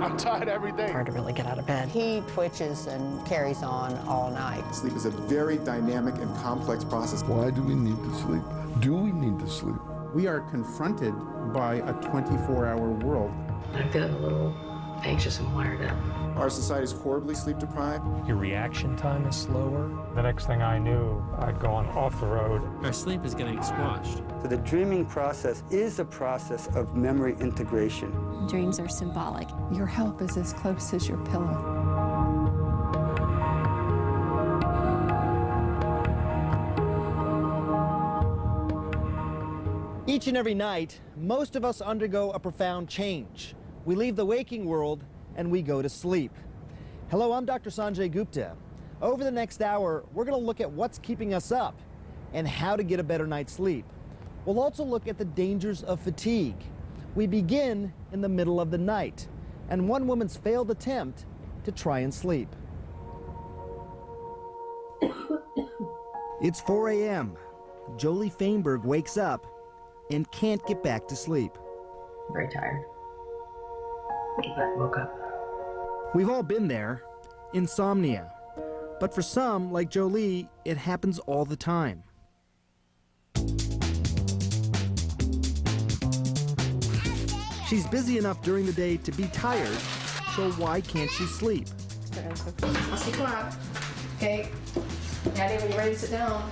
I'm tired every day. Hard to really get out of bed. He twitches and carries on all night. Sleep is a very dynamic and complex process. Why do we need to sleep? Do we need to sleep? We are confronted by a 24-hour world. I'm feeling a little anxious and wired up. Our society is horribly sleep deprived. Your reaction time is slower. The next thing I knew, I'd gone off the road. Our sleep is getting squashed. So the dreaming process is a process of memory integration. Dreams are symbolic. Your help is as close as your pillow. Each and every night, most of us undergo a profound change. We leave the waking world and we go to sleep. Hello, I'm Dr. Sanjay Gupta. Over the next hour, we're going to look at what's keeping us up and how to get a better night's sleep. We'll also look at the dangers of fatigue. We begin in the middle of the night and one woman's failed attempt to try and sleep. It's 4 a.m. Jolie Feinberg wakes up and can't get back to sleep. I'm very tired. But woke up. We've all been there, insomnia. But for some, like Jolie, it happens all the time. She's busy enough during the day to be tired, so why can't she sleep? I'll see you out. Okay. Daddy, when you're ready to sit down.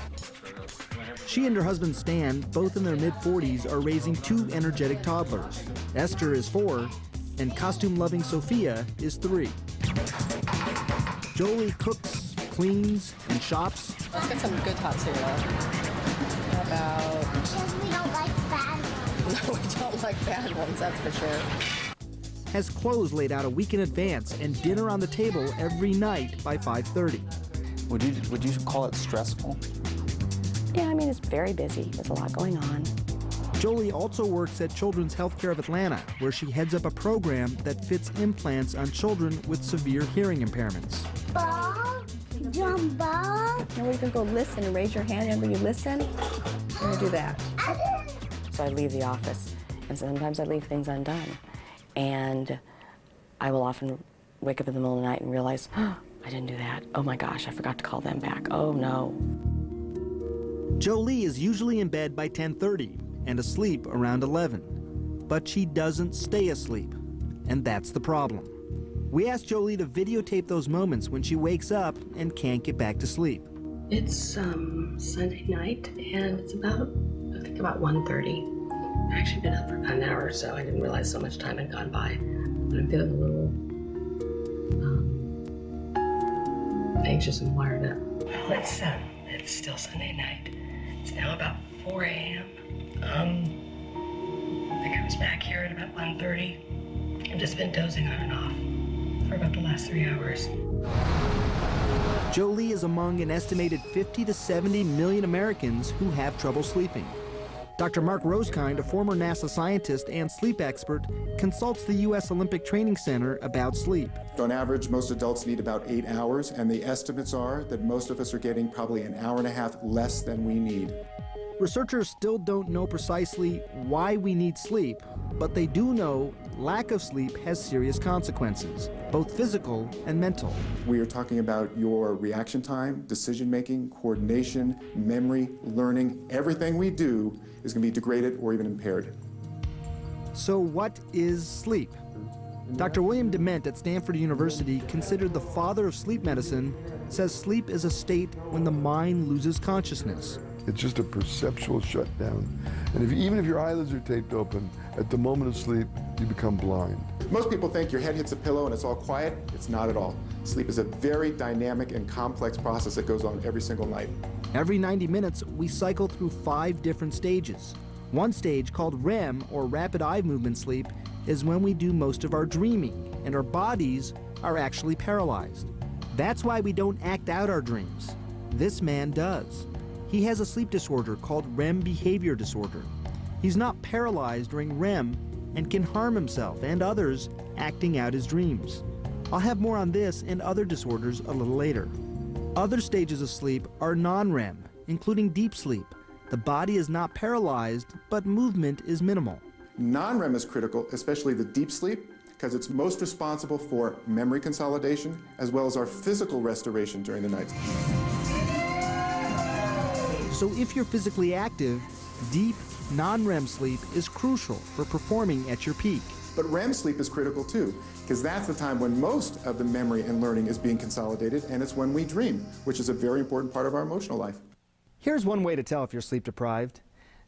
She and her husband Stan, both in their mid-40s, are raising two energetic toddlers. Esther is 4, and costume-loving Sophia is 3. Jolie cooks, cleans, and shops. Let's get some good hot cereal. How about... Because we don't like bad ones. No, we don't like bad ones, that's for sure. Has clothes laid out a week in advance and dinner on the table every night by 5:30. Would you call it stressful? Yeah, I mean, it's very busy. There's a lot going on. Jolie also works at Children's Healthcare of Atlanta, where she heads up a program that fits implants on children with severe hearing impairments. Ball, jump ball. And we're gonna go listen and raise your hand after you listen. We're gonna do that. So I leave the office, and sometimes I leave things undone. And I will often wake up in the middle of the night and realize, oh, I didn't do that. Oh my gosh, I forgot to call them back. Oh no. Jolie is usually in bed by 10:30 and asleep around 11. But she doesn't stay asleep, and that's the problem. We asked Jolie to videotape those moments when she wakes up and can't get back to sleep. It's Sunday night, and it's about 1:30. I've actually been up for about an hour or so. I didn't realize so much time had gone by. But I'm feeling a little anxious and wired up. It's still Sunday night. It's now about 4 a.m. I think I was back here at about 1:30. I've just been dozing on and off for about the last 3 hours. Jolie is among an estimated 50 to 70 million Americans who have trouble sleeping. Dr. Mark Rosekind, a former NASA scientist and sleep expert, consults the U.S. Olympic Training Center about sleep. On average, most adults need about 8 hours, and the estimates are that most of us are getting probably an hour and a half less than we need. Researchers still don't know precisely why we need sleep, but they do know lack of sleep has serious consequences, both physical and mental. We are talking about your reaction time, decision-making, coordination, memory, learning. Everything we do is going to be degraded or even impaired. So what is sleep? Dr. William Dement at Stanford University, considered the father of sleep medicine, says sleep is a state when the mind loses consciousness. It's just a perceptual shutdown. And even if your eyelids are taped open, at the moment of sleep, you become blind. Most people think your head hits a pillow and it's all quiet. It's not at all. Sleep is a very dynamic and complex process that goes on every single night. Every 90 minutes, we cycle through 5 different stages. One stage, called REM, or rapid eye movement sleep, is when we do most of our dreaming and our bodies are actually paralyzed. That's why we don't act out our dreams. This man does. He has a sleep disorder called REM behavior disorder. He's not paralyzed during REM and can harm himself and others acting out his dreams. I'll have more on this and other disorders a little later. Other stages of sleep are non-REM, including deep sleep. The body is not paralyzed, but movement is minimal. Non-REM is critical, especially the deep sleep. because it's most responsible for memory consolidation as well as our physical restoration during the night. So if you're physically active, deep, non-REM sleep is crucial for performing at your peak. But REM sleep is critical too, because that's the time when most of the memory and learning is being consolidated, and it's when we dream, which is a very important part of our emotional life. Here's one way to tell if you're sleep deprived.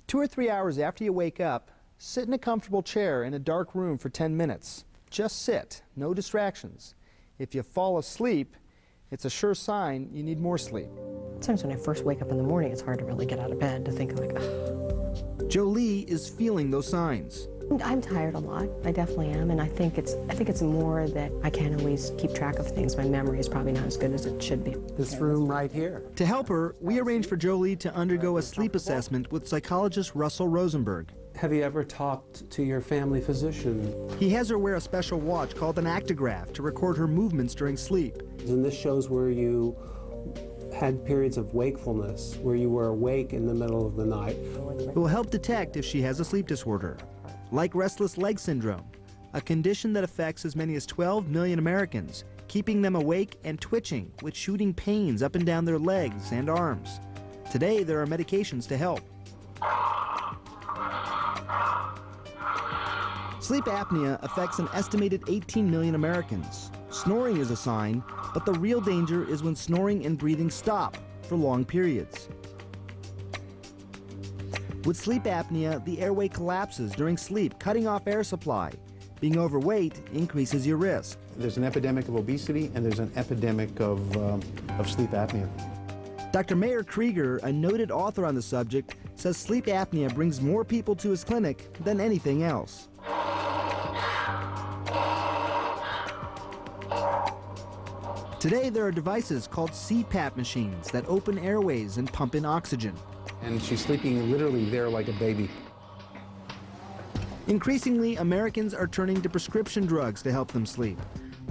2 or 3 hours after you wake up, sit in a comfortable chair in a dark room for 10 minutes. Just sit, no distractions. If you fall asleep, it's a sure sign you need more sleep. Sometimes when I first wake up in the morning, it's hard to really get out of bed, to think like, ugh. Jolie is feeling those signs. I'm tired a lot. I definitely am, and I think it's more that I can't always keep track of things. My memory is probably not as good as it should be. This room right here. To help her, we arranged for Jolie to undergo a sleep assessment with psychologist Russell Rosenberg. Have you ever talked to your family physician? He has her wear a special watch called an actigraph to record her movements during sleep. And this shows where you had periods of wakefulness, where you were awake in the middle of the night. It will help detect if she has a sleep disorder, like restless leg syndrome, a condition that affects as many as 12 million Americans, keeping them awake and twitching with shooting pains up and down their legs and arms. Today, there are medications to help. Sleep apnea affects an estimated 18 million Americans. Snoring is a sign, but the real danger is when snoring and breathing stop for long periods. With sleep apnea, the airway collapses during sleep, cutting off air supply. Being overweight increases your risk. There's an epidemic of obesity and there's an epidemic of sleep apnea. Dr. Mayer Krieger, a noted author on the subject, says sleep apnea brings more people to his clinic than anything else. Today, there are devices called CPAP machines that open airways and pump in oxygen. And she's sleeping literally there like a baby. Increasingly, Americans are turning to prescription drugs to help them sleep.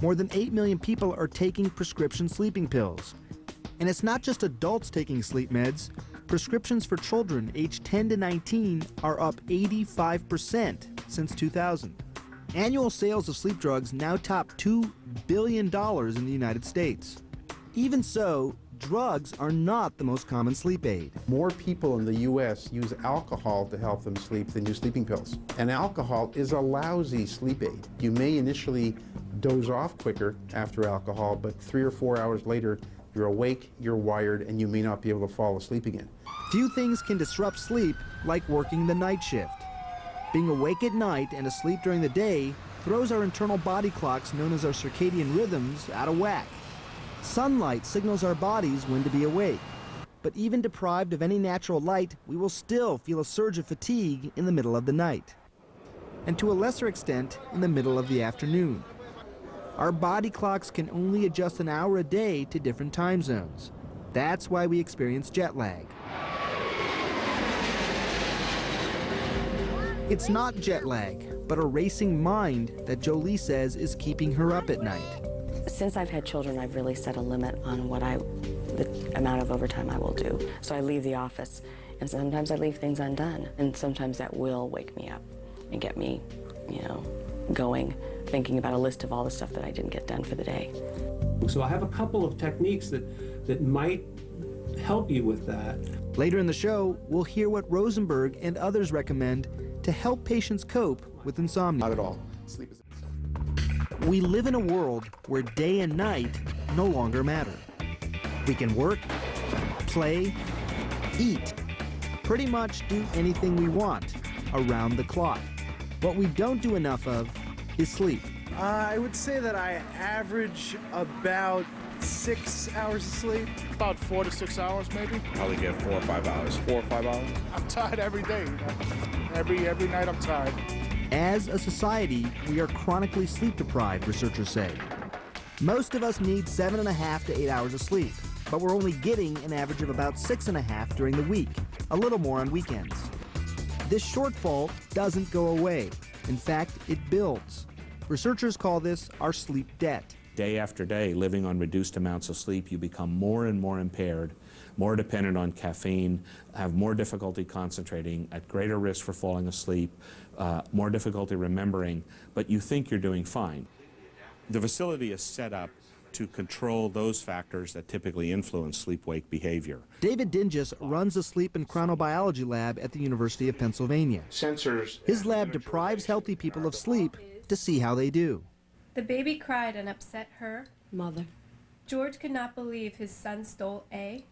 More than 8 million people are taking prescription sleeping pills. And it's not just adults taking sleep meds. Prescriptions for children aged 10 to 19 are up 85% since 2000. Annual sales of sleep drugs now top $2 billion in the United States. Even so, drugs are not the most common sleep aid. More people in the U.S. use alcohol to help them sleep than use sleeping pills. And alcohol is a lousy sleep aid. You may initially doze off quicker after alcohol, but 3 or 4 hours later, you're awake, you're wired, and you may not be able to fall asleep again. Few things can disrupt sleep like working the night shift. Being awake at night and asleep during the day throws our internal body clocks, known as our circadian rhythms, out of whack. Sunlight signals our bodies when to be awake. But even deprived of any natural light, we will still feel a surge of fatigue in the middle of the night. And to a lesser extent, in the middle of the afternoon. Our body clocks can only adjust an hour a day to different time zones. That's why we experience jet lag. It's not jet lag, but a racing mind that Jolie says is keeping her up at night. Since I've had children, I've really set a limit on the amount of overtime I will do. So I leave the office, and sometimes I leave things undone, and sometimes that will wake me up and get me, going, thinking about a list of all the stuff that I didn't get done for the day. So I have a couple of techniques that might help you with that. Later in the show, we'll hear what Rosenberg and others recommend to help patients cope with insomnia. Not at all. Sleep is... We live in a world where day and night no longer matter. We can work, play, eat, pretty much do anything we want around the clock. What we don't do enough of is sleep. I would say that I average about 6 hours of sleep. About 4 to 6 hours, maybe. Probably get 4 or 5 hours. 4 or 5 hours. I'm tired every day. Every night I'm tired. As a society, we are chronically sleep deprived, researchers say. Most of us need 7.5 to 8 hours of sleep, but we're only getting an average of about 6.5 during the week, a little more on weekends. This shortfall doesn't go away. In fact, it builds. Researchers call this our sleep debt. day after day, living on reduced amounts of sleep, you become more and more impaired, more dependent on caffeine, have more difficulty concentrating, at greater risk for falling asleep, more difficulty remembering, but you think you're doing fine. The facility is set up to control those factors that typically influence sleep-wake behavior. David Dingus runs the sleep and chronobiology lab at the University of Pennsylvania. Sensors. His lab deprives healthy people of sleep to see how they do. The baby cried and upset her Mother. George could not believe his son stole a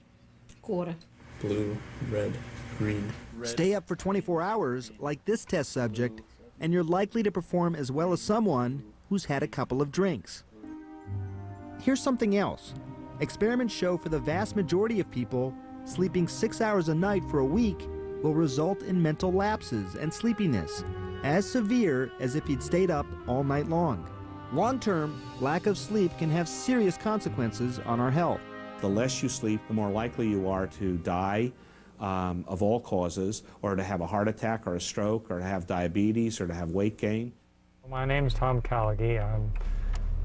Quarter. Blue, red, green. Stay up for 24 hours, like this test subject, and you're likely to perform as well as someone who's had a couple of drinks. Here's something else. Experiments show for the vast majority of people, sleeping 6 hours a night for a week will result in mental lapses and sleepiness, as severe as if you'd stayed up all night long. Long-term, lack of sleep can have serious consequences on our health. The less you sleep, the more likely you are to die of all causes, or to have a heart attack or a stroke, or to have diabetes, or to have weight gain. My name is Tom Callaghy. I'm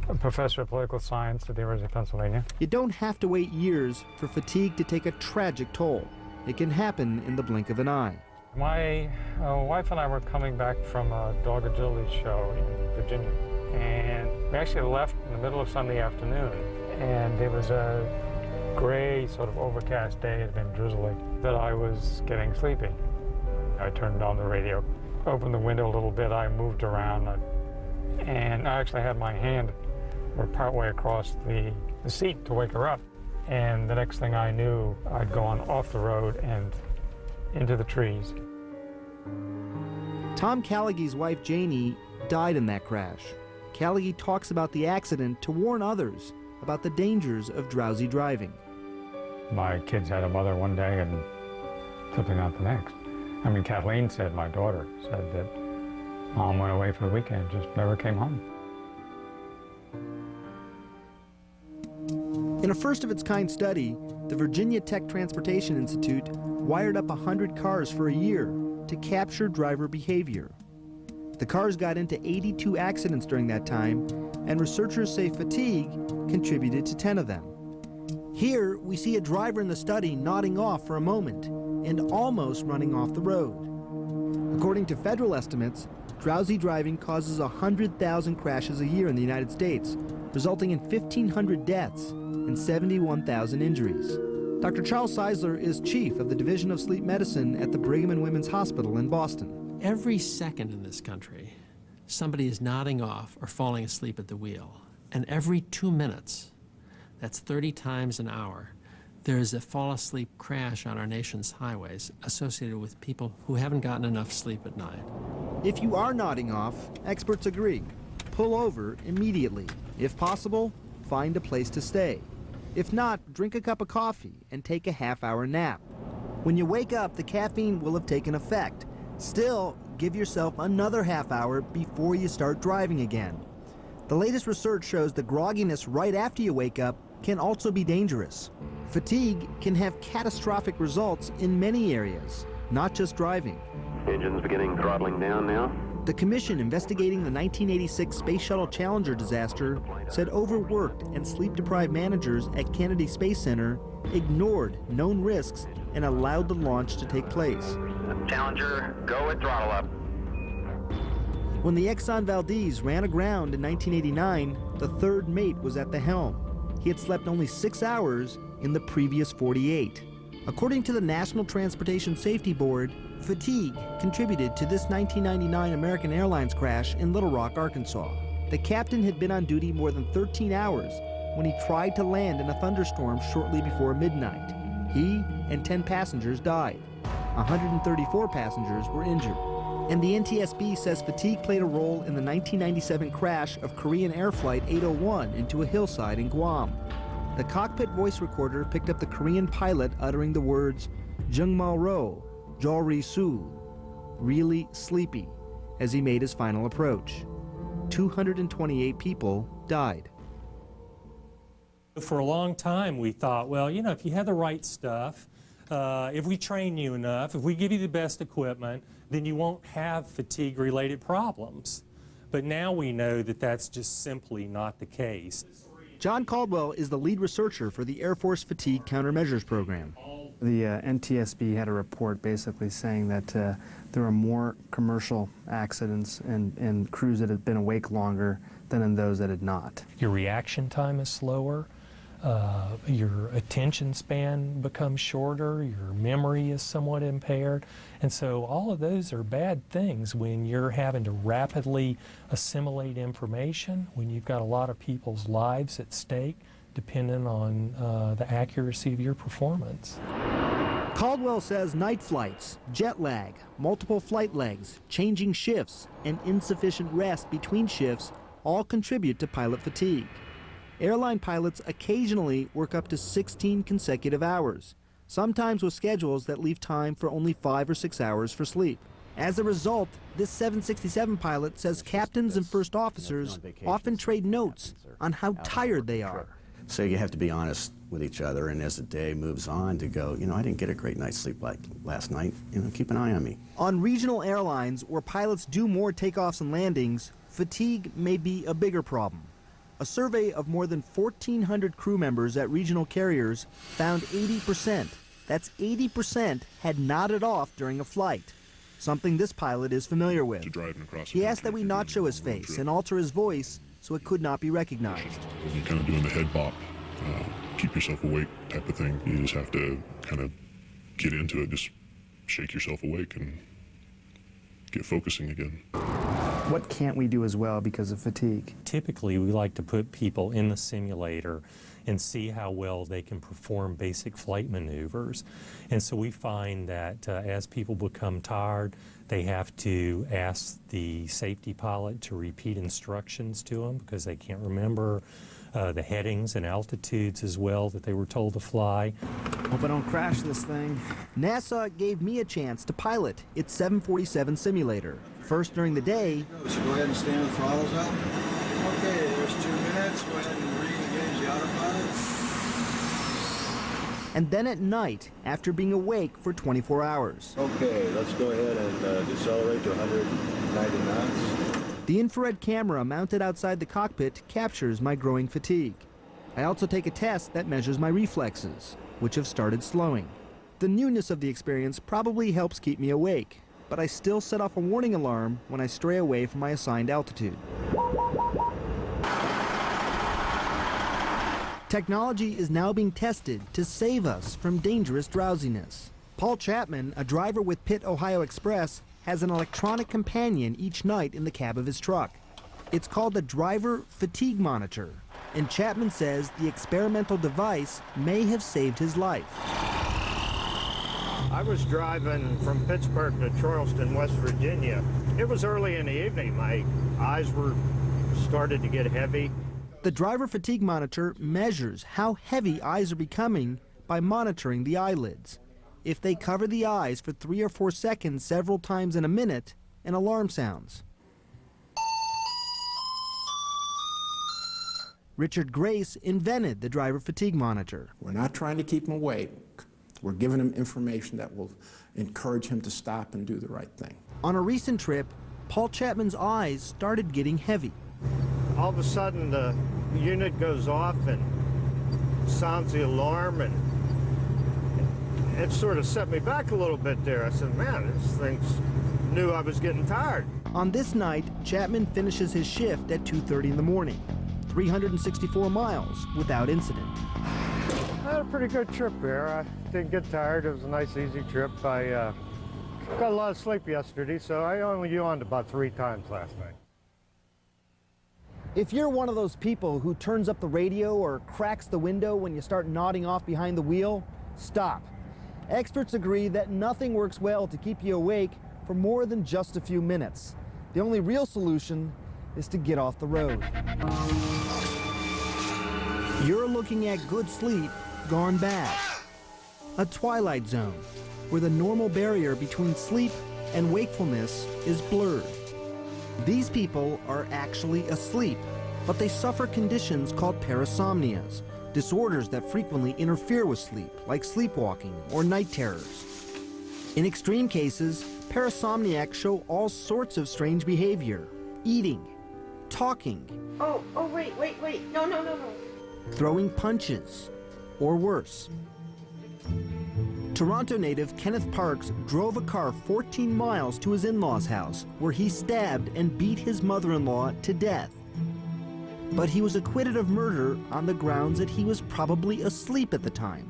a professor of political science at the University of Pennsylvania. You don't have to wait years for fatigue to take a tragic toll. It can happen in the blink of an eye. My wife and I were coming back from a dog agility show in Virginia, and we actually left in the middle of Sunday afternoon, and it was a gray, sort of overcast day. It had been drizzly, that I was getting sleepy. I turned on the radio, opened the window a little bit, I moved around, and I actually had my hand partway across the seat to wake her up. And the next thing I knew, I'd gone off the road and into the trees. Tom Callaghy's wife, Janie, died in that crash. Callaghy talks about the accident to warn others about the dangers of drowsy driving. My kids had a mother one day and something out the next. I mean, Kathleen said, my daughter said that Mom went away for the weekend, just never came home. In a first-of-its-kind study, the Virginia Tech Transportation Institute wired up 100 cars for a year to capture driver behavior. The cars got into 82 accidents during that time, and researchers say fatigue contributed to 10 of them. Here, we see a driver in the study nodding off for a moment and almost running off the road. According to federal estimates, drowsy driving causes 100,000 crashes a year in the United States, resulting in 1,500 deaths and 71,000 injuries. Dr. Charles Seisler is chief of the Division of Sleep Medicine at the Brigham and Women's Hospital in Boston. Every second in this country, somebody is nodding off or falling asleep at the wheel. And every 2 minutes, that's 30 times an hour, there is a fall asleep crash on our nation's highways associated with people who haven't gotten enough sleep at night. If you are nodding off, experts agree. Pull over immediately. If possible, find a place to stay. If not, drink a cup of coffee and take a half-hour nap. When you wake up, the caffeine will have taken effect. Still, give yourself another half hour before you start driving again. The latest research shows the grogginess right after you wake up can also be dangerous. Fatigue can have catastrophic results in many areas, not just driving. Engines beginning throttling down now. The commission investigating the 1986 Space Shuttle Challenger disaster said overworked and sleep-deprived managers at Kennedy Space Center ignored known risks and allowed the launch to take place. Challenger, go at throttle up. When the Exxon Valdez ran aground in 1989, the third mate was at the helm. He had slept only 6 hours in the previous 48. According to the National Transportation Safety Board, fatigue contributed to this 1999 American Airlines crash in Little Rock, Arkansas. The captain had been on duty more than 13 hours when he tried to land in a thunderstorm shortly before midnight. He and 10 passengers died. 134 passengers were injured. And the NTSB says fatigue played a role in the 1997 crash of Korean Air Flight 801 into a hillside in Guam. The cockpit voice recorder picked up the Korean pilot uttering the words, "Jungmal Ro, Jolri Su," really sleepy, as he made his final approach. 228 people died. For a long time, we thought, well, you know, if you have the right stuff, if we train you enough, if we give you the best equipment, then you won't have fatigue-related problems. But now we know that that's just simply not the case. John Caldwell is the lead researcher for the Air Force Fatigue Countermeasures Program. The NTSB had a report basically saying that there were more commercial accidents in crews that had been awake longer than in those that had not. Your reaction time is slower. Your attention span becomes shorter, your memory is somewhat impaired, and so all of those are bad things when you're having to rapidly assimilate information, when you've got a lot of people's lives at stake dependent on the accuracy of your performance. Caldwell says night flights, jet lag, multiple flight legs, changing shifts, and insufficient rest between shifts all contribute to pilot fatigue. Airline pilots occasionally work up to 16 consecutive hours, sometimes with schedules that leave time for only 5 or 6 hours for sleep. As a result, this 767 pilot says captains and first officers often trade notes on how tired they are. So you have to be honest with each other, and as the day moves on, to go, I didn't get a great night's sleep like last night, keep an eye on me. On regional airlines where pilots do more takeoffs and landings, fatigue may be a bigger problem. A survey of more than 1,400 crew members at regional carriers found 80%, that's 80%, had nodded off during a flight, something this pilot is familiar with. He asked that we not show his face and alter his voice so it could not be recognized. You're kind of doing the head bop, keep yourself awake type of thing. You just have to kind of get into it, just shake yourself awake and get focusing again. What can't we do as well because of fatigue? Typically, we like to put people in the simulator and see how well they can perform basic flight maneuvers. And so we find that as people become tired, they have to ask the safety pilot to repeat instructions to them because they can't remember the headings and altitudes as well that they were told to fly. Hope I don't crash this thing. NASA gave me a chance to pilot its 747 simulator. First during the day. So go ahead and stand the throttles out. Okay, there's 2 minutes. Go ahead and re-engage the autopilot. And then at night, after being awake for 24 hours. Okay, let's go ahead and decelerate to 190 knots. The infrared camera mounted outside the cockpit captures my growing fatigue. I also take a test that measures my reflexes, which have started slowing. The newness of the experience probably helps keep me awake, but I still set off a warning alarm when I stray away from my assigned altitude. Technology is now being tested to save us from dangerous drowsiness. Paul Chapman, a driver with Pitt Ohio Express, has an electronic companion each night in the cab of his truck. It's called the Driver Fatigue Monitor, and Chapman says the experimental device may have saved his life. I was driving from Pittsburgh to Charleston, West Virginia. It was early in the evening. My eyes were started to get heavy. The Driver Fatigue Monitor measures how heavy eyes are becoming by monitoring the eyelids. If they cover the eyes for 3 or 4 seconds several times in a minute, an alarm sounds. Richard Grace invented the Driver Fatigue Monitor. We're not trying to keep him awake. We're giving him information that will encourage him to stop and do the right thing. On a recent trip, Paul Chapman's eyes started getting heavy. All of a sudden, the unit goes off and sounds the alarm, and it sort of set me back a little bit there. I said, man, this thing knew I was getting tired. On this night, Chapman finishes his shift at 2:30 in the morning, 364 miles without incident. I had a pretty good trip here. I didn't get tired. It was a nice, easy trip. I got a lot of sleep yesterday, so I only yawned about 3 times last night. If you're one of those people who turns up the radio or cracks the window when you start nodding off behind the wheel, stop. Experts agree that nothing works well to keep you awake for more than just a few minutes. The only real solution is to get off the road. You're looking at good sleep gone bad. A twilight zone where the normal barrier between sleep and wakefulness is blurred. These people are actually asleep, but they suffer conditions called parasomnias, disorders that frequently interfere with sleep, like sleepwalking or night terrors. In extreme cases, parasomniacs show all sorts of strange behavior: eating, talking, Oh, wait. No. throwing punches, or worse. Toronto native Kenneth Parks drove a car 14 miles to his in-laws' house, where he stabbed and beat his mother-in-law to death. But he was acquitted of murder on the grounds that he was probably asleep at the time.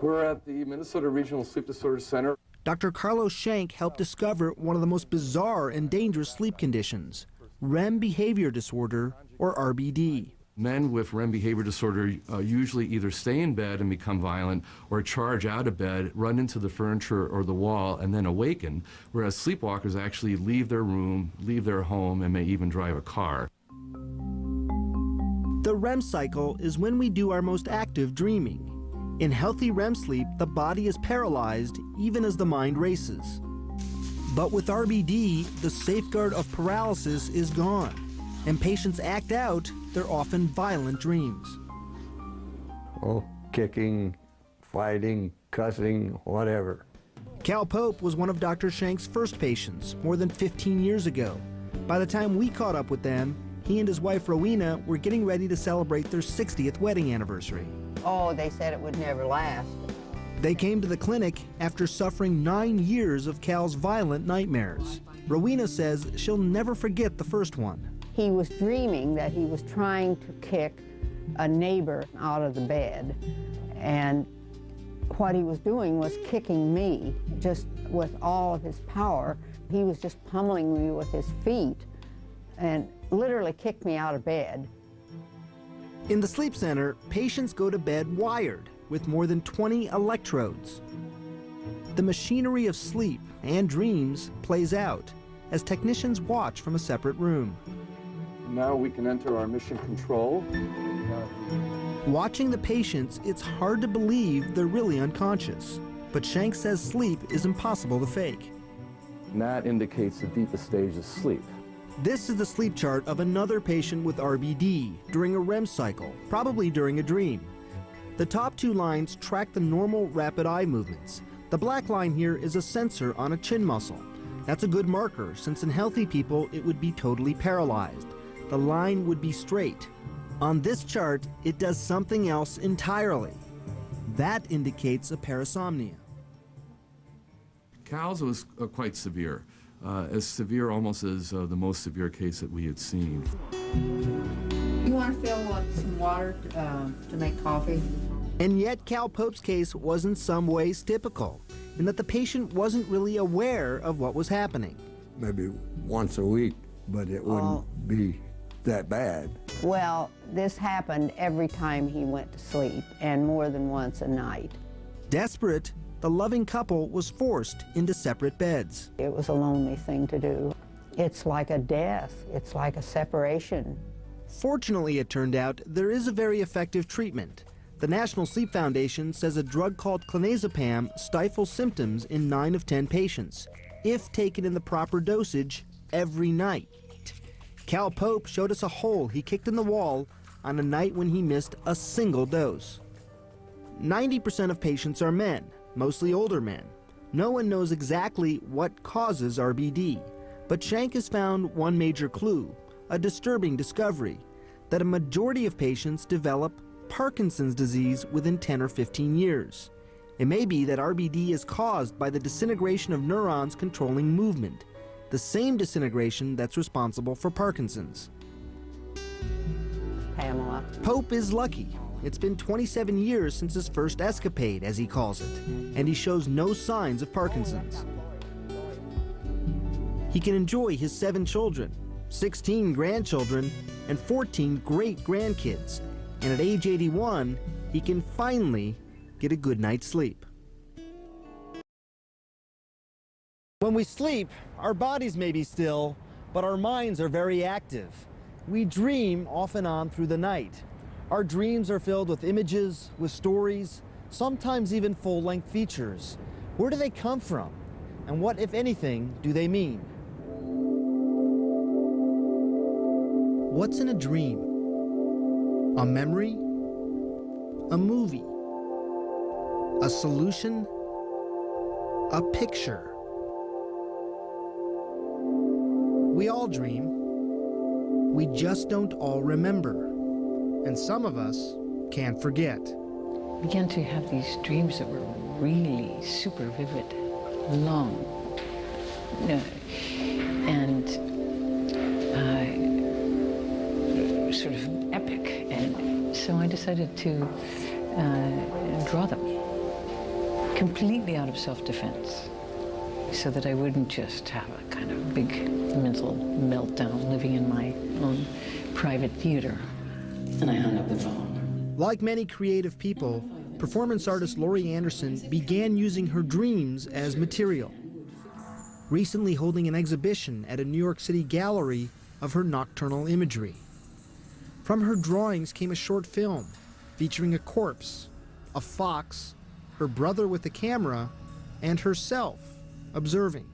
We're at the Minnesota Regional Sleep Disorder Center. Dr. Carlos Schenk helped discover one of the most bizarre and dangerous sleep conditions, REM behavior disorder, or RBD. Men with REM behavior disorder usually either stay in bed and become violent or charge out of bed, run into the furniture or the wall, and then awaken, whereas sleepwalkers actually leave their room, leave their home, and may even drive a car. The REM cycle is when we do our most active dreaming. In healthy REM sleep, the body is paralyzed even as the mind races. But with RBD, the safeguard of paralysis is gone, and patients act out their often violent dreams. Oh, kicking, fighting, cussing, whatever. Cal Pope was one of Dr. Schenk's first patients more than 15 years ago. By the time we caught up with them, he and his wife Rowena were getting ready to celebrate their 60th wedding anniversary. Oh, they said it would never last. They came to the clinic after suffering 9 years of Cal's violent nightmares. Rowena says she'll never forget the first one. He was dreaming that he was trying to kick a neighbor out of the bed, and what he was doing was kicking me just with all of his power. He was just pummeling me with his feet and literally kicked me out of bed. In the sleep center, patients go to bed wired with more than 20 electrodes. The machinery of sleep and dreams plays out as technicians watch from a separate room. Now we can enter our mission control. Watching the patients, it's hard to believe they're really unconscious. But Schenk says sleep is impossible to fake. And that indicates the deepest stage of sleep. This is the sleep chart of another patient with RBD during a REM cycle, probably during a dream. The top two lines track the normal rapid eye movements. The black line here is a sensor on a chin muscle. That's a good marker, since in healthy people it would be totally paralyzed. The line would be straight. On this chart, it does something else entirely. That indicates a parasomnia. Cal's was quite severe, as severe almost as the most severe case that we had seen. You want to fill some water to make coffee? And yet Cal Pope's case was in some ways typical, in that the patient wasn't really aware of what was happening. Maybe once a week, but it wouldn't be that bad. Well, this happened every time he went to sleep, and more than once a night. Desperate, the loving couple was forced into separate beds. It was a lonely thing to do. It's like a death. It's like a separation. Fortunately, it turned out, there is a very effective treatment. The National Sleep Foundation says a drug called clonazepam stifles symptoms in 9 of 10 patients, if taken in the proper dosage every night. Cal Pope showed us a hole he kicked in the wall on a night when he missed a single dose. 90% of patients are men, mostly older men. No one knows exactly what causes RBD, but Schenk has found one major clue, a disturbing discovery, that a majority of patients develop Parkinson's disease within 10 or 15 years. It may be that RBD is caused by the disintegration of neurons controlling movement, the same disintegration that's responsible for Parkinson's. Pamela. Pope is lucky. It's been 27 years since his first escapade, as he calls it, and he shows no signs of Parkinson's. He can enjoy his 7 children, 16 grandchildren, and 14 great-grandkids, and at age 81, he can finally get a good night's sleep. When we sleep, our bodies may be still, but our minds are very active. We dream off and on through the night. Our dreams are filled with images, with stories, sometimes even full-length features. Where do they come from? And what, if anything, do they mean? What's in a dream? A memory? A movie? A solution? A picture? We all dream. We just don't all remember. and some of us can't forget. I began to have these dreams that were really super vivid, long, and sort of epic. And so I decided to draw them completely out of self-defense, so that I wouldn't just have a kind of big mental meltdown living in my own private theater. And I hung up the phone. Like many creative people, performance artist Laurie Anderson began using her dreams as material, recently holding an exhibition at a New York City gallery of her nocturnal imagery. From her drawings came a short film featuring a corpse, a fox, her brother with the camera, and herself observing.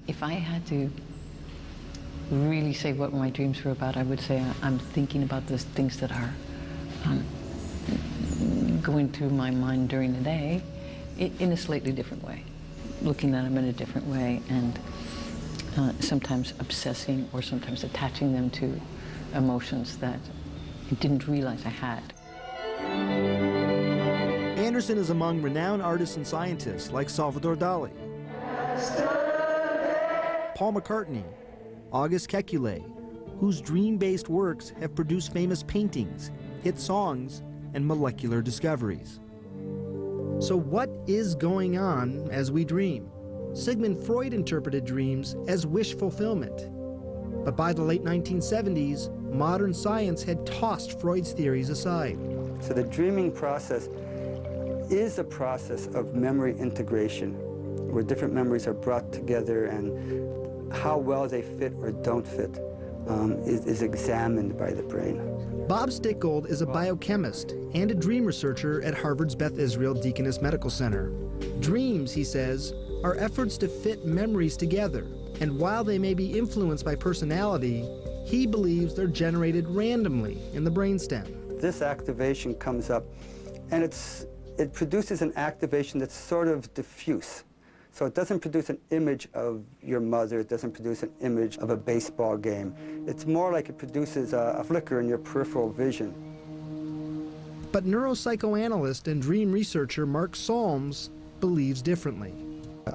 If I had to really say what my dreams were about, I would say I'm thinking about those things that are going through my mind during the day in a slightly different way, looking at them in a different way, and sometimes obsessing or sometimes attaching them to emotions that I didn't realize I had. Anderson is among renowned artists and scientists like Salvador Dali, Paul McCartney, August Kekulé, whose dream-based works have produced famous paintings, hit songs, and molecular discoveries. So what is going on as we dream? Sigmund Freud interpreted dreams as wish fulfillment. But by the late 1970s, modern science had tossed Freud's theories aside. So the dreaming process is a process of memory integration, where different memories are brought together, and how well they fit or don't fit is examined by the brain. Bob Stickold is a biochemist and a dream researcher at Harvard's Beth Israel Deaconess Medical Center. Dreams, he says, are efforts to fit memories together, and while they may be influenced by personality, he believes they're generated randomly in the brainstem. This activation comes up, and it produces an activation that's sort of diffuse. So it doesn't produce an image of your mother, it doesn't produce an image of a baseball game. It's more like it produces a flicker in your peripheral vision. But neuropsychoanalyst and dream researcher Mark Solms believes differently.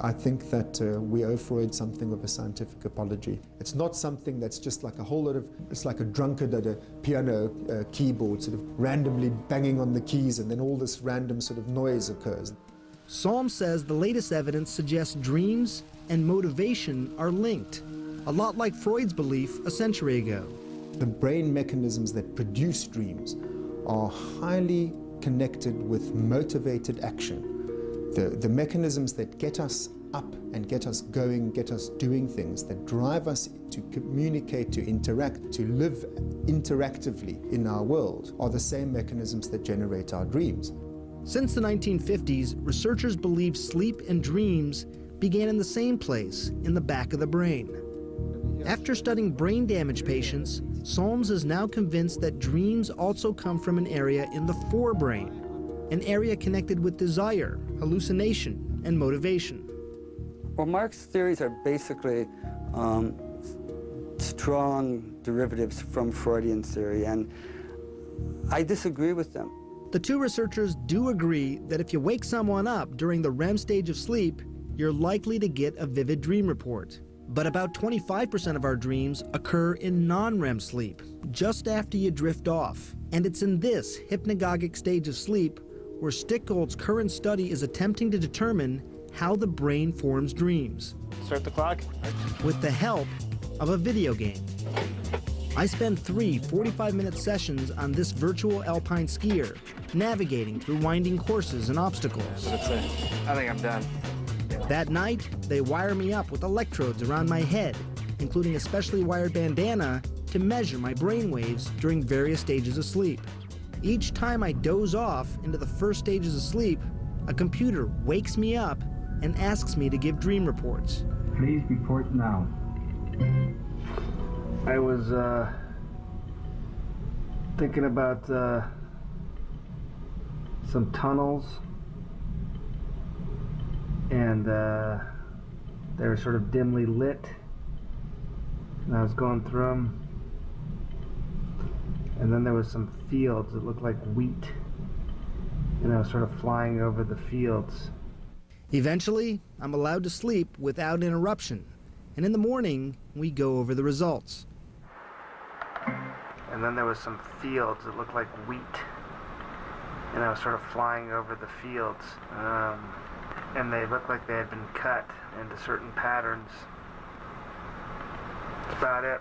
I think that we owe Freud something of a scientific apology. It's not something that's just like a whole lot of, it's like a drunkard at a piano keyboard, sort of randomly banging on the keys, and then all this random sort of noise occurs. Solms says the latest evidence suggests dreams and motivation are linked, a lot like Freud's belief a century ago. The brain mechanisms that produce dreams are highly connected with motivated action. The mechanisms that get us up and get us going, get us doing things, that drive us to communicate, to interact, to live interactively in our world, are the same mechanisms that generate our dreams. Since the 1950s, researchers believe sleep and dreams began in the same place, in the back of the brain. After studying brain damage patients, Solms is now convinced that dreams also come from an area in the forebrain, an area connected with desire, hallucination, and motivation. Well, Mark's theories are basically strong derivatives from Freudian theory, and I disagree with them. The two researchers do agree that if you wake someone up during the REM stage of sleep, you're likely to get a vivid dream report. But about 25% of our dreams occur in non-REM sleep, just after you drift off. And it's in this hypnagogic stage of sleep where Stickold's current study is attempting to determine how the brain forms dreams. Start the clock. With the help of a video game. I spend 3 45-minute sessions on this virtual alpine skier, navigating through winding courses and obstacles. I think I'm done. That night, they wire me up with electrodes around my head, including a specially wired bandana to measure my brain waves during various stages of sleep. Each time I doze off into the first stages of sleep, a computer wakes me up and asks me to give dream reports. Please report now. I was thinking about some tunnels, and they were sort of dimly lit, and I was going through them. And then there was some fields that looked like wheat, and I was sort of flying over the fields. Eventually, I'm allowed to sleep without interruption, and in the morning, we go over the results. And then there was some fields that looked like wheat, and I was sort of flying over the fields, and they looked like they had been cut into certain patterns. That's about it.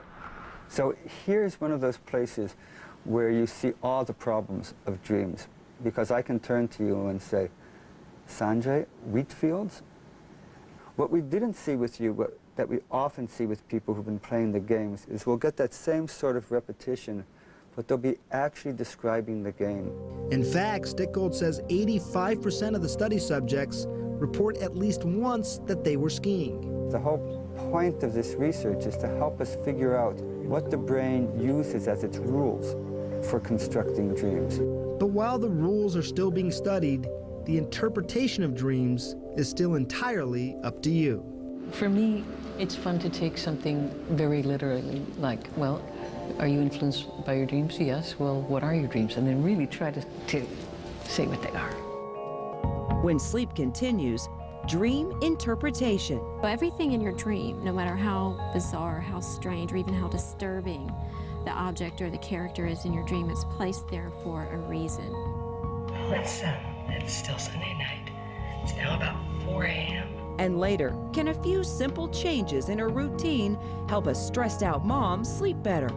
So here's one of those places where you see all the problems of dreams, because I can turn to you and say, Sanjay, wheat fields? What we didn't see with you, that we often see with people who've been playing the games, is we'll get that same sort of repetition, but they'll be actually describing the game. In fact, Stickgold says 85% of the study subjects report at least once that they were skiing. The whole point of this research is to help us figure out what the brain uses as its rules for constructing dreams. But while the rules are still being studied, the interpretation of dreams is still entirely up to you. For me, it's fun to take something very literally, like, well, are you influenced by your dreams? Yes. Well, what are your dreams? And then really try to say what they are. When sleep continues, dream interpretation. Everything in your dream, no matter how bizarre, how strange, or even how disturbing the object or the character is in your dream, it's placed there for a reason. Well, it's still Sunday night. It's now about 4 a.m. And later, can a few simple changes in her routine help a stressed out mom sleep better?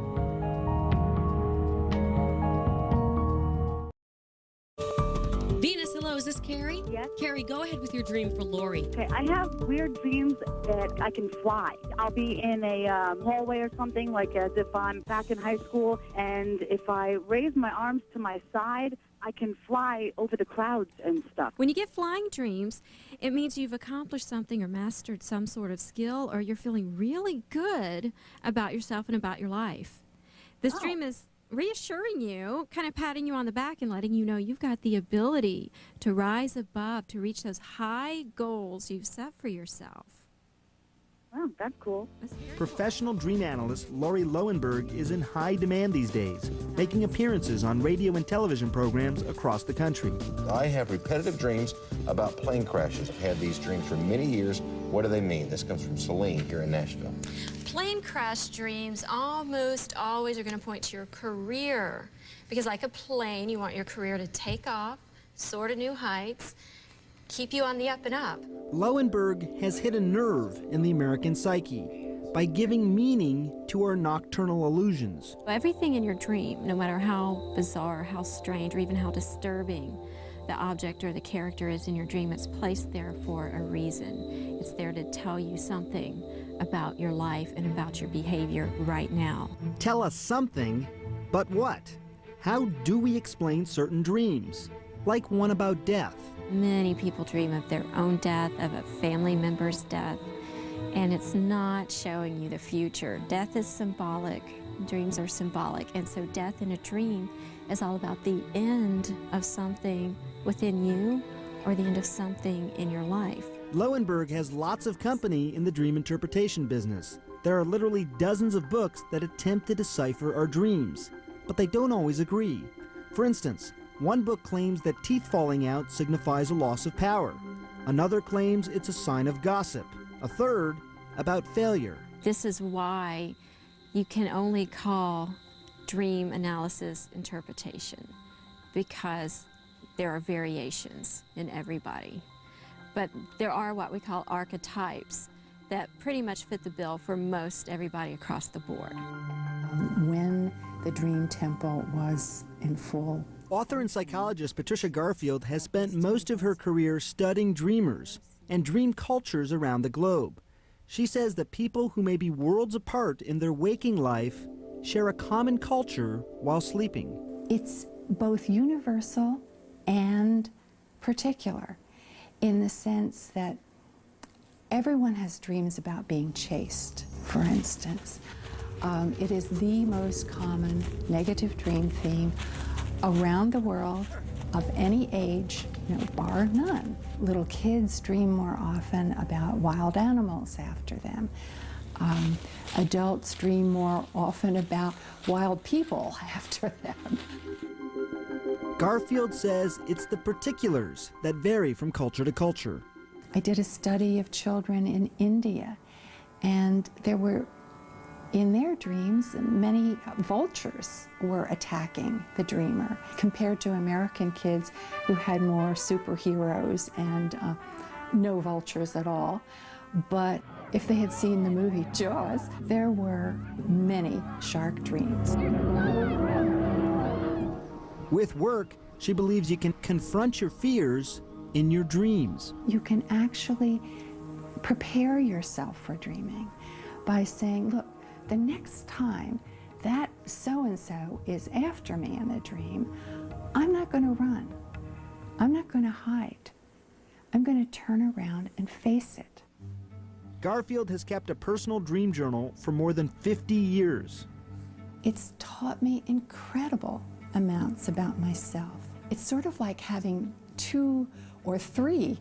Venus, hello, is this Carrie? Yes. Carrie, go ahead with your dream for Lori. Okay, I have weird dreams that I can fly. I'll be in a hallway or something, like as if I'm back in high school, and if I raise my arms to my side, I can fly over the clouds and stuff. When you get flying dreams, it means you've accomplished something or mastered some sort of skill, or you're feeling really good about yourself and about your life. This dream is reassuring you, kind of patting you on the back and letting you know you've got the ability to rise above, to reach those high goals you've set for yourself. Wow, that's cool. Professional dream analyst Lori Lowenberg is in high demand these days, making appearances on radio and television programs across the country. I have repetitive dreams about plane crashes. I've had these dreams for many years. What do they mean? This comes from Celine here in Nashville. Plane crash dreams almost always are going to point to your career, because like a plane, you want your career to take off, soar to new heights, keep you on the up and up. Lowenberg has hit a nerve in the American psyche by giving meaning to our nocturnal illusions. Everything in your dream, no matter how bizarre, how strange, or even how disturbing the object or the character is in your dream, it's placed there for a reason. It's there to tell you something about your life and about your behavior right now. Tell us something, but what? How do we explain certain dreams? Like one about death. Many people dream of their own death, of a family member's death, and it's not showing you the future. Death is symbolic. Dreams are symbolic, and so death in a dream is all about the end of something within you or the end of something in your life. Lowenberg has lots of company in the dream interpretation business. There are literally dozens of books that attempt to decipher our dreams, but they don't always agree. For instance, one book claims that teeth falling out signifies a loss of power. Another claims it's a sign of gossip. A third, about failure. This is why you can only call dream analysis interpretation, because there are variations in everybody. But there are what we call archetypes that pretty much fit the bill for most everybody across the board. When the dream tempo was in full. Author and psychologist Patricia Garfield has spent most of her career studying dreamers and dream cultures around the globe. She says that people who may be worlds apart in their waking life share a common culture while sleeping. It's both universal and particular, in the sense that everyone has dreams about being chased, for instance. It is the most common negative dream theme around the world of any age, bar none. Little kids dream more often about wild animals after them. Adults dream more often about wild people after them. Garfield says it's the particulars that vary from culture to culture. I did a study of children in India, and there were, in their dreams, many vultures were attacking the dreamer, compared to American kids who had more superheroes and no vultures at all. But if they had seen the movie Jaws, there were many shark dreams. With work, she believes you can confront your fears in your dreams. You can actually prepare yourself for dreaming by saying, look, the next time that so-and-so is after me in a dream, I'm not going to run. I'm not going to hide. I'm going to turn around and face it. Garfield has kept a personal dream journal for more than 50 years. It's taught me incredible amounts about myself. It's sort of like having 2 or 3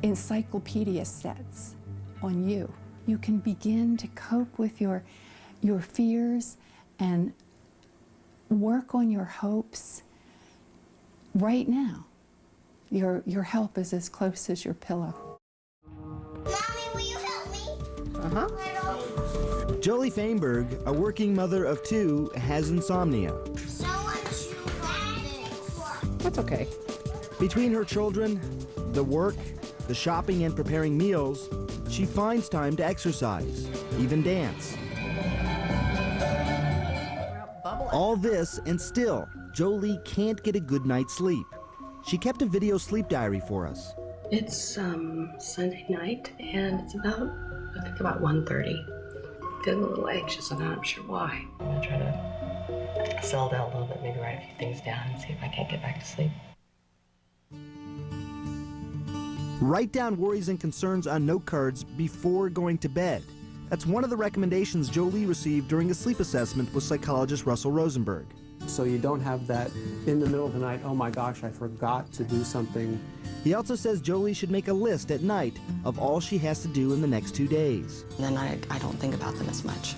encyclopedia sets on you. You can begin to cope with your fears and work on your hopes right now. Your help is as close as your pillow. Mommy, will you help me? Jolie Feinberg, a working mother of 2, has insomnia. That's okay. Between her children, the work, the shopping, and preparing meals, she finds time to exercise, even dance. All this, and still, Jolie can't get a good night's sleep. She kept a video sleep diary for us. It's Sunday night, and it's about 1:30. Feeling a little anxious, and I'm not sure why. I'm gonna try to settle down a little bit, maybe write a few things down and see if I can't get back to sleep. Write down worries and concerns on note cards before going to bed. That's one of the recommendations Jolie received during a sleep assessment with psychologist Russell Rosenberg. So you don't have that in the middle of the night, oh my gosh, I forgot to do something. He also says Jolie should make a list at night of all she has to do in the next 2 days. Then I don't think about them as much.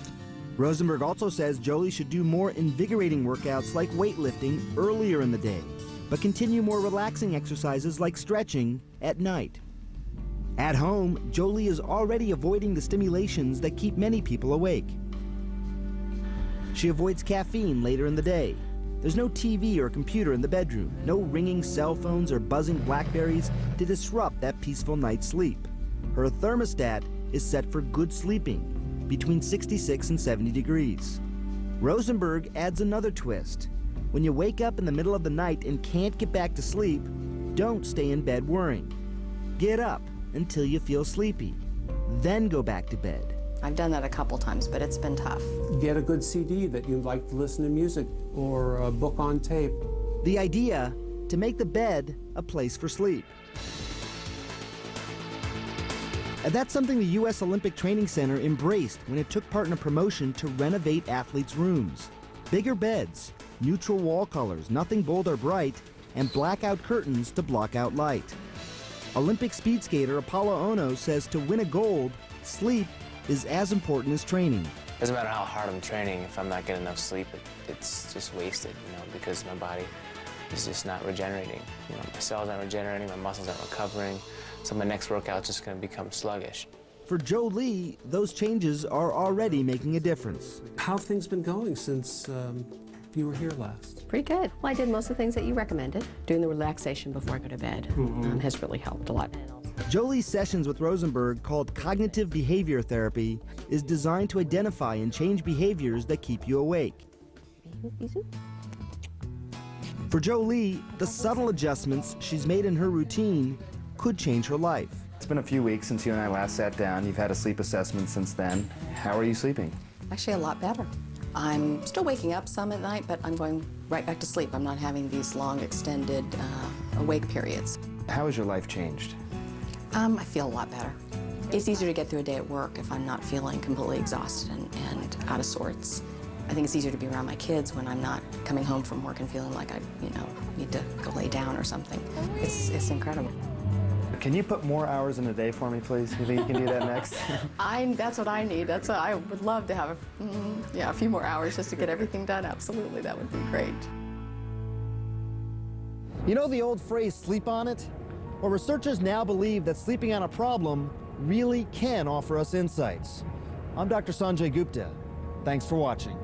Rosenberg also says Jolie should do more invigorating workouts like weightlifting earlier in the day, but continue more relaxing exercises like stretching at night. At home, Jolie is already avoiding the stimulations that keep many people awake. She avoids caffeine later in the day. There's no TV or computer in the bedroom, no ringing cell phones or buzzing Blackberries to disrupt that peaceful night's sleep. Her thermostat is set for good sleeping, between 66 and 70 degrees. Rosenberg adds another twist. When you wake up in the middle of the night and can't get back to sleep, don't stay in bed worrying. Get up until you feel sleepy, then go back to bed. I've done that a couple times, but it's been tough. Get a good CD that you like to listen to music or a book on tape. The idea, to make the bed a place for sleep. And that's something the U.S. Olympic Training Center embraced when it took part in a promotion to renovate athletes' rooms. Bigger beds, neutral wall colors, nothing bold or bright, and blackout curtains to block out light. Olympic speed skater Apollo Ono says to win a gold, sleep is as important as training. It doesn't matter how hard I'm training, if I'm not getting enough sleep, it's just wasted, because my body is just not regenerating. My cells aren't regenerating, my muscles aren't recovering, so my next workout's just going to become sluggish. For Jolie, those changes are already making a difference. How have things been going since you were here last? Pretty good. Well, I did most of the things that you recommended. Doing the relaxation before I go to bed has really helped a lot. Jolie's sessions with Rosenberg, called cognitive behavior therapy, is designed to identify and change behaviors that keep you awake. For Jolie, the subtle adjustments she's made in her routine could change her life. It's been a few weeks since you and I last sat down. You've had a sleep assessment since then. How are you sleeping? Actually, a lot better. I'm still waking up some at night, but I'm going right back to sleep. I'm not having these long, extended awake periods. How has your life changed? I feel a lot better. It's easier to get through a day at work if I'm not feeling completely exhausted and out of sorts. I think it's easier to be around my kids when I'm not coming home from work and feeling like I, need to go lay down or something. It's incredible. Can you put more hours in a day for me, please? You think you can do that next? That's what I need. I would love to have a few more hours just to get everything done. Absolutely, that would be great. You know the old phrase, sleep on it? Well, researchers now believe that sleeping on a problem really can offer us insights. I'm Dr. Sanjay Gupta. Thanks for watching.